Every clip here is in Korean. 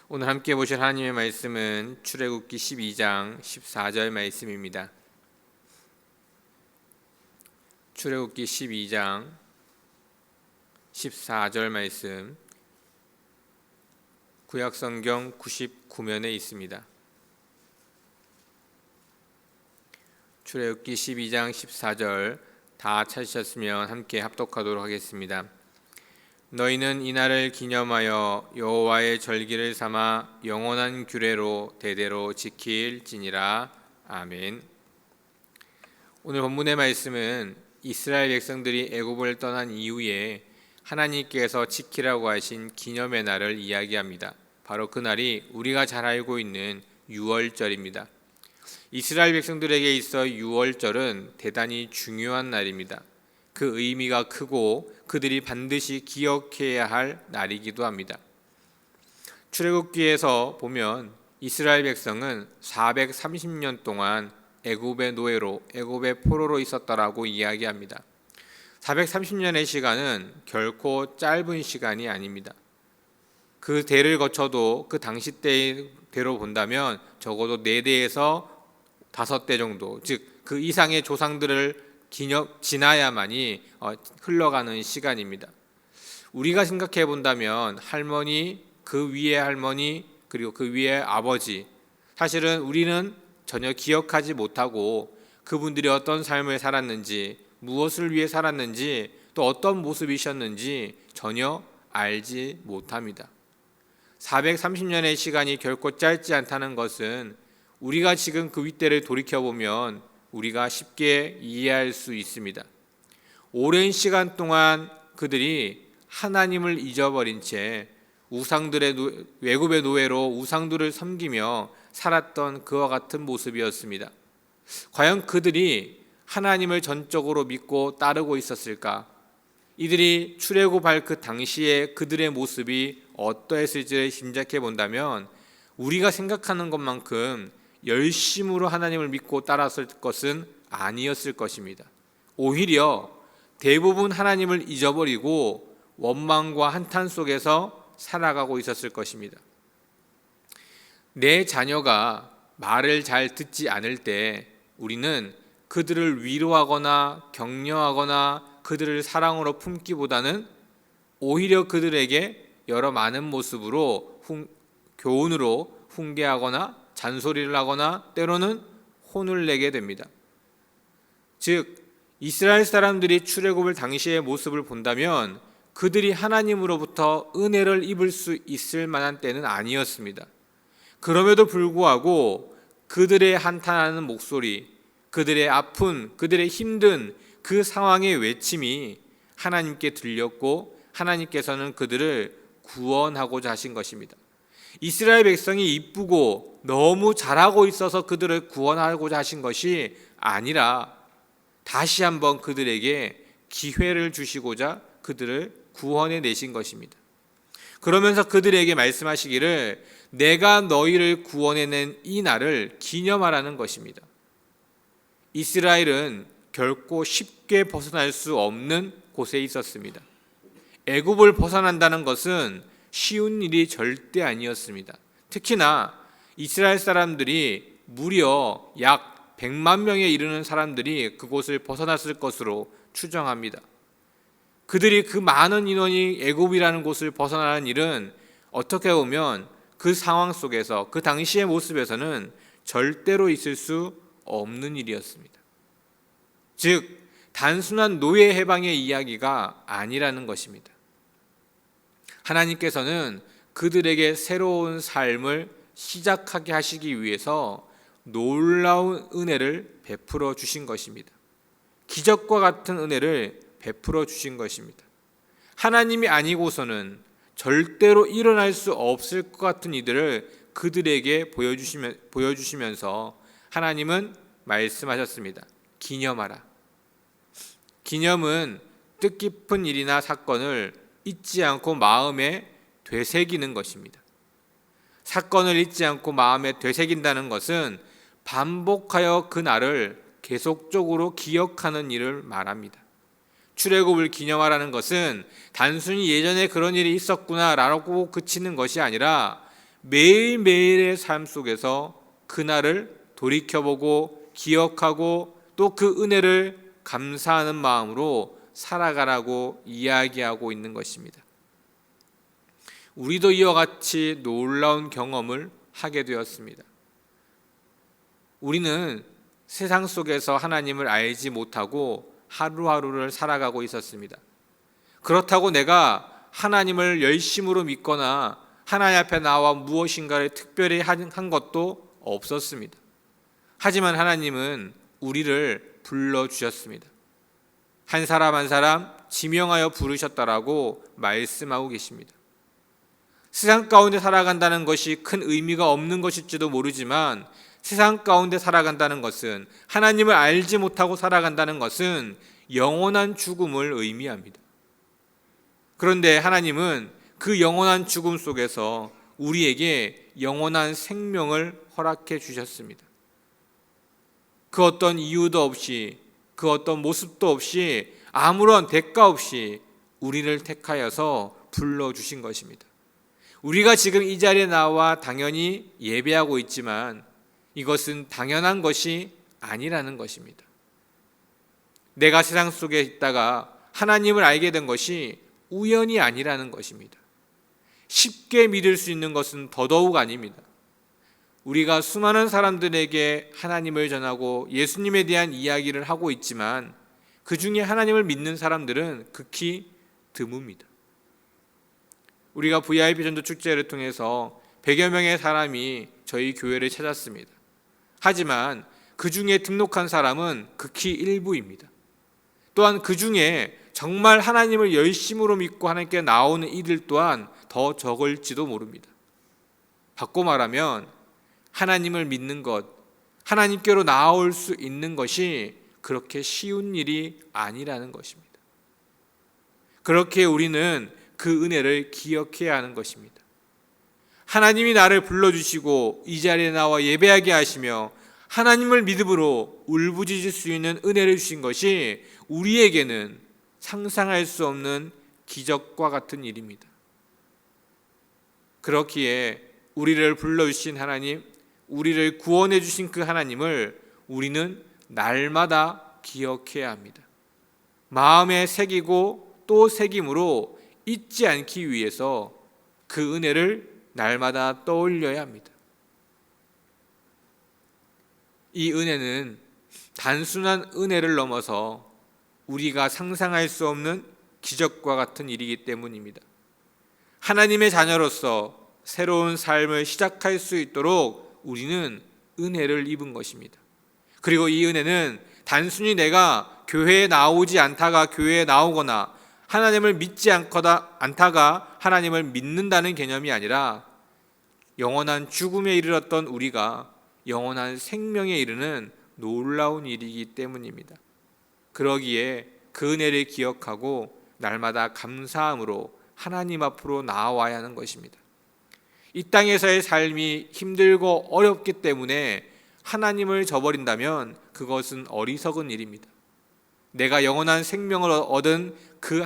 오늘 함께 보실 하나님의 말씀은 출애굽기 12장 14절 말씀입니다. 출애굽기 12장 14절 말씀, 구약성경 99면에 있습니다. 출애굽기 12장 14절 다 찾으셨으면 함께 합독하도록 하겠습니다. 너희는 이날을 기념하여 여호와의 절기를 삼아 영원한 규례로 대대로 지킬지니라. 아멘. 오늘 본문의 말씀은 이스라엘 백성들이 애굽을 떠난 이후에 하나님께서 지키라고 하신 기념의 날을 이야기합니다. 바로 그 날이 우리가 잘 알고 있는 유월절입니다. 이스라엘 백성들에게 있어 유월절은 대단히 중요한 날입니다. 그 의미가 크고 그들이 반드시 기억해야 할 날이기도 합니다. 출애굽기에서 보면 이스라엘 백성은 430년 동안 애굽의 노예로, 애굽의 포로로 있었다라고 이야기합니다. 430년의 시간은 결코 짧은 시간이 아닙니다. 그 대를 거쳐도 그 당시 때대로 본다면 적어도 4대에서 5대 정도, 즉 그 이상의 조상들을 지나야만이 흘러가는 시간입니다. 우리가 생각해 본다면 할머니, 그 위에 할머니, 그리고 그 위에 아버지, 사실은 우리는 전혀 기억하지 못하고 그분들이 어떤 삶을 살았는지, 무엇을 위해 살았는지, 또 어떤 모습이셨는지 전혀 알지 못합니다. 430년의 시간이 결코 짧지 않다는 것은 우리가 지금 그 윗대를 돌이켜보면 우리가 쉽게 이해할 수 있습니다. 오랜 시간 동안 그들이 하나님을 잊어버린 채 외국의 노예로 우상들을 섬기며 살았던 그와 같은 모습이었습니다. 과연 그들이 하나님을 전적으로 믿고 따르고 있었을까? 이들이 출애굽할 그 당시에 그들의 모습이 어떠했을지를 짐작해 본다면 우리가 생각하는 것만큼 열심으로 하나님을 믿고 따랐을 것은 아니었을 것입니다. 오히려 대부분 하나님을 잊어버리고 원망과 한탄 속에서 살아가고 있었을 것입니다. 내 자녀가 말을 잘 듣지 않을 때 우리는 그들을 위로하거나 격려하거나 그들을 사랑으로 품기보다는 오히려 그들에게 여러 많은 모습으로 교훈으로 훈계하거나 잔소리를 하거나 때로는 혼을 내게 됩니다. 즉 이스라엘 사람들이 출애굽을 당시의 모습을 본다면 그들이 하나님으로부터 은혜를 입을 수 있을 만한 때는 아니었습니다. 그럼에도 불구하고 그들의 한탄하는 목소리, 그들의 아픈, 그들의 힘든 그 상황의 외침이 하나님께 들렸고 하나님께서는 그들을 구원하고자 하신 것입니다. 이스라엘 백성이 이쁘고 너무 잘하고 있어서 그들을 구원하고자 하신 것이 아니라 다시 한번 그들에게 기회를 주시고자 그들을 구원해 내신 것입니다. 그러면서 그들에게 말씀하시기를 내가 너희를 구원해낸 이 날을 기념하라는 것입니다. 이스라엘은 결코 쉽게 벗어날 수 없는 곳에 있었습니다. 애굽을 벗어난다는 것은 쉬운 일이 절대 아니었습니다. 특히나 이스라엘 사람들이 무려 약 100만 명에 이르는 사람들이 그곳을 벗어났을 것으로 추정합니다. 그들이 그 많은 인원이 애굽이라는 곳을 벗어나는 일은 어떻게 보면 그 상황 속에서 그 당시의 모습에서는 절대로 있을 수 없는 일이었습니다. 즉 단순한 노예 해방의 이야기가 아니라는 것입니다. 하나님께서는 그들에게 새로운 삶을 시작하게 하시기 위해서 놀라운 은혜를 베풀어 주신 것입니다. 기적과 같은 은혜를 베풀어 주신 것입니다. 하나님이 아니고서는 절대로 일어날 수 없을 것 같은 이들을 그들에게 보여주시면서 하나님은 말씀하셨습니다. 기념하라. 기념은 뜻깊은 일이나 사건을 잊지 않고 마음에 되새기는 것입니다. 사건을 잊지 않고 마음에 되새긴다는 것은 반복하여 그 날을 계속적으로 기억하는 일을 말합니다. 출애굽을 기념하라는 것은 단순히 예전에 그런 일이 있었구나라고 그치는 것이 아니라 매일매일의 삶 속에서 그날을 돌이켜보고 기억하고 또 그 은혜를 감사하는 마음으로 살아가라고 이야기하고 있는 것입니다. 우리도 이와 같이 놀라운 경험을 하게 되었습니다. 우리는 세상 속에서 하나님을 알지 못하고 하루하루를 살아가고 있었습니다. 그렇다고 내가 하나님을 열심으로 믿거나 하나님 앞에 나와 무엇인가를 특별히 한 것도 없었습니다. 하지만 하나님은 우리를 불러주셨습니다. 한 사람 한 사람 지명하여 부르셨다라고 말씀하고 계십니다. 세상 가운데 살아간다는 것이 큰 의미가 없는 것일지도 모르지만 세상 가운데 살아간다는 것은, 하나님을 알지 못하고 살아간다는 것은 영원한 죽음을 의미합니다. 그런데 하나님은 그 영원한 죽음 속에서 우리에게 영원한 생명을 허락해 주셨습니다. 그 어떤 이유도 없이, 그 어떤 모습도 없이, 아무런 대가 없이 우리를 택하여서 불러주신 것입니다. 우리가 지금 이 자리에 나와 당연히 예배하고 있지만 이것은 당연한 것이 아니라는 것입니다. 내가 세상 속에 있다가 하나님을 알게 된 것이 우연이 아니라는 것입니다. 쉽게 믿을 수 있는 것은 더더욱 아닙니다. 우리가 수많은 사람들에게 하나님을 전하고 예수님에 대한 이야기를 하고 있지만 그 중에 하나님을 믿는 사람들은 극히 드뭅니다. 우리가 VIP 전도 축제를 통해서 100여 명의 사람이 저희 교회를 찾았습니다. 하지만 그 중에 등록한 사람은 극히 일부입니다. 또한 그 중에 정말 하나님을 열심으로 믿고 하나님께 나오는 이들 또한 더 적을지도 모릅니다. 바꿔 말하면 하나님을 믿는 것, 하나님께로 나아올 수 있는 것이 그렇게 쉬운 일이 아니라는 것입니다. 그렇게 우리는 그 은혜를 기억해야 하는 것입니다. 하나님이 나를 불러주시고 이 자리에 나와 예배하게 하시며 하나님을 믿음으로 울부짖을 수 있는 은혜를 주신 것이 우리에게는 상상할 수 없는 기적과 같은 일입니다. 그렇기에 우리를 불러주신 하나님, 우리를 구원해 주신 그 하나님을 우리는 날마다 기억해야 합니다. 마음에 새기고 또 새김으로 잊지 않기 위해서 그 은혜를 날마다 떠올려야 합니다. 이 은혜는 단순한 은혜를 넘어서 우리가 상상할 수 없는 기적과 같은 일이기 때문입니다. 하나님의 자녀로서 새로운 삶을 시작할 수 있도록 우리는 은혜를 입은 것입니다. 그리고 이 은혜는 단순히 내가 교회에 나오지 않다가 교회에 나오거나 하나님을 믿지 않다가 하나님을 믿는다는 개념이 아니라 영원한 죽음에 이르렀던 우리가 영원한 생명에 이르는 놀라운 일이기 때문입니다. 그러기에 그 은혜를 기억하고 날마다 감사함으로 하나님 앞으로 나아와야 하는 것입니다. 이 땅에서의 삶이 힘들고 어렵기 때문에 하나님을 저버린다면 그것은 어리석은 일입니다. 내가 영원한 생명을 얻은 그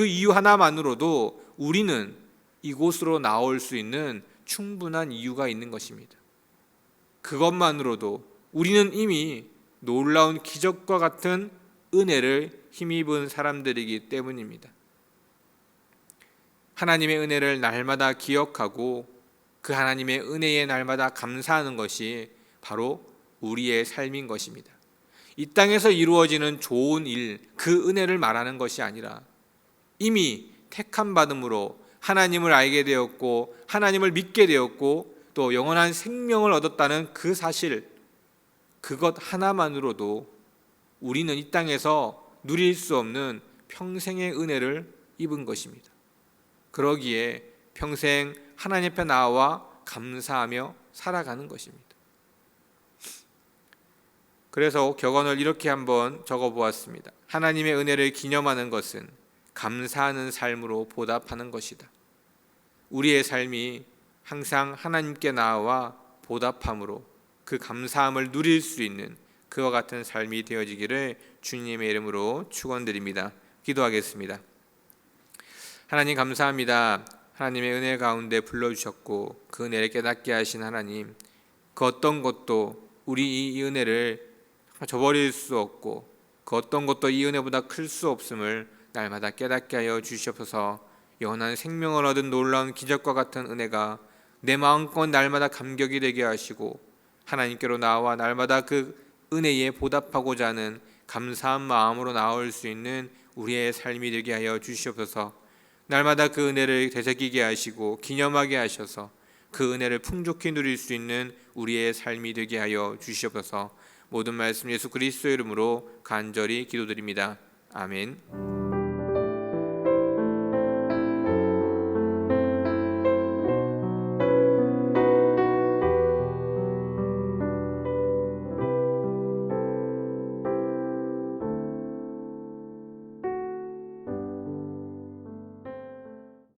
이유 하나만으로도 우리는 이곳으로 나올 수 있는 충분한 이유가 있는 것입니다. 그것만으로도 우리는 이미 놀라운 기적과 같은 은혜를 힘입은 사람들이기 때문입니다. 하나님의 은혜를 날마다 기억하고 그 하나님의 은혜에 날마다 감사하는 것이 바로 우리의 삶인 것입니다. 이 땅에서 이루어지는 좋은 일, 그 은혜를 말하는 것이 아니라 이미 택함 받음으로 하나님을 알게 되었고 하나님을 믿게 되었고 또 영원한 생명을 얻었다는 그 사실, 그것 하나만으로도 우리는 이 땅에서 누릴 수 없는 평생의 은혜를 입은 것입니다. 그러기에 평생 하나님 앞에 나와 감사하며 살아가는 것입니다. 그래서 격언을 이렇게 한번 적어보았습니다. 하나님의 은혜를 기념하는 것은 감사하는 삶으로 보답하는 것이다. 우리의 삶이 항상 하나님께 나아와 보답함으로 그 감사함을 누릴 수 있는 그와 같은 삶이 되어지기를 주님의 이름으로 축원드립니다. 기도하겠습니다. 하나님 감사합니다. 하나님의 은혜 가운데 불러주셨고 그 은혜를 깨닫게 하신 하나님, 그 어떤 것도 우리 이 은혜를 저버릴 수 없고 그 어떤 것도 이 은혜보다 클 수 없음을 날마다 깨닫게 하여 주시옵소서. 영원한 생명을 얻은 놀라운 기적과 같은 은혜가 내 마음껏 날마다 감격이 되게 하시고 하나님께로 나와 날마다 그 은혜에 보답하고자 하는 감사한 마음으로 나올 수 있는 우리의 삶이 되게 하여 주시옵소서. 날마다 그 은혜를 되새기게 하시고 기념하게 하셔서 그 은혜를 풍족히 누릴 수 있는 우리의 삶이 되게 하여 주시옵소서. 모든 말씀 예수 그리스도의 이름으로 간절히 기도드립니다. 아멘.